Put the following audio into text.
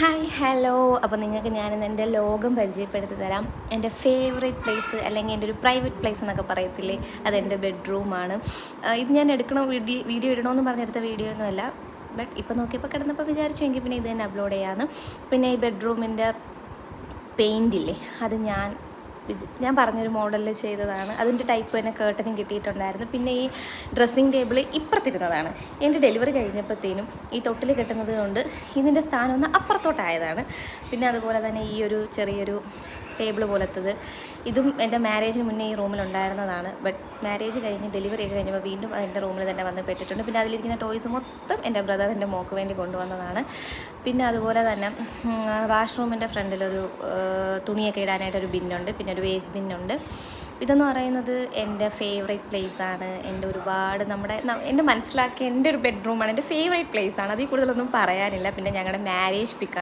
Hi hello. അപ്പോൾ നിങ്ങൾക്ക് ഞാനിന്ന് എൻ്റെ ലോകം പരിചയപ്പെടുത്തി തരാം. എൻ്റെ ഫേവറേറ്റ് പ്ലേസ് അല്ലെങ്കിൽ എൻ്റെ ഒരു പ്രൈവറ്റ് പ്ലേസ് എന്നൊക്കെ പറയത്തില്ലേ, അതെൻ്റെ ബെഡ്റൂമാണ്. ഇത് ഞാൻ എടുക്കണം വീഡിയോ ഇടണമെന്ന് പറഞ്ഞെടുത്ത വീഡിയോ ഒന്നുമല്ല. ബട്ട് ഇപ്പോൾ നോക്കിയപ്പോൾ കിടന്നപ്പോൾ വിചാരിച്ചു എങ്കിൽ പിന്നെ ഇത് തന്നെ അപ്ലോഡ് ചെയ്യാമെന്ന്. പിന്നെ ഈ ബെഡ്റൂമിൻ്റെ പെയിൻ്റ് ഇല്ലേ, അത് ഞാൻ പറഞ്ഞൊരു മോഡലിൽ ചെയ്തതാണ്. അതിൻ്റെ ടൈപ്പ് തന്നെ കേർട്ടനും കിട്ടിയിട്ടുണ്ടായിരുന്നു. പിന്നെ ഈ ഡ്രസ്സിങ് ടേബിൾ ഇപ്പുറത്തിരുന്നതാണ്. എൻ്റെ ഡെലിവറി കഴിഞ്ഞപ്പോഴത്തേനും ഈ തൊട്ടിൽ കെട്ടുന്നത് കൊണ്ട് ഇതിൻ്റെ സ്ഥാനം ഒന്ന് അപ്പുറത്തോട്ടായതാണ്. പിന്നെ അതുപോലെ തന്നെ ഈ ഒരു ചെറിയൊരു ടേബിൾ പോലത്തത്, ഇതും എൻ്റെ മാരേജിന് മുന്നേ ഈ റൂമിലുണ്ടായിരുന്നതാണ്. ബട്ട് മാരേജ് കഴിഞ്ഞ് ഡെലിവറി ഒക്കെ കഴിഞ്ഞപ്പോൾ വീണ്ടും അതിൻ്റെ റൂമിൽ തന്നെ വന്ന് പെട്ടിട്ടുണ്ട്. പിന്നെ അതിലിരിക്കുന്ന ടോയ്സ് മൊത്തം എൻ്റെ ബ്രദർ എൻ്റെ മോൾക്ക് വേണ്ടി കൊണ്ടുവന്നതാണ്. പിന്നെ അതുപോലെ തന്നെ വാഷ്റൂമിൻ്റെ ഫ്രണ്ടിലൊരു തുണിയൊക്കെ ഇടാനായിട്ടൊരു ബിന്നുണ്ട്. പിന്നെ ഒരു വേസ്റ്റ് ബിന്നുണ്ട്. ഇതെന്ന് പറയുന്നത് എൻ്റെ ഫേവറേറ്റ് പ്ലേസാണ്. എൻ്റെ ഒരുപാട് എൻ്റെ മനസ്സിലാക്കിയ എൻ്റെ ഒരു ബെഡ്റൂമാണ്, എൻ്റെ ഫേവറേറ്റ് പ്ലേസാണ്. അതിൽ കൂടുതലൊന്നും പറയാനില്ല. പിന്നെ ഞങ്ങളുടെ മാരേജ് പിക്ക്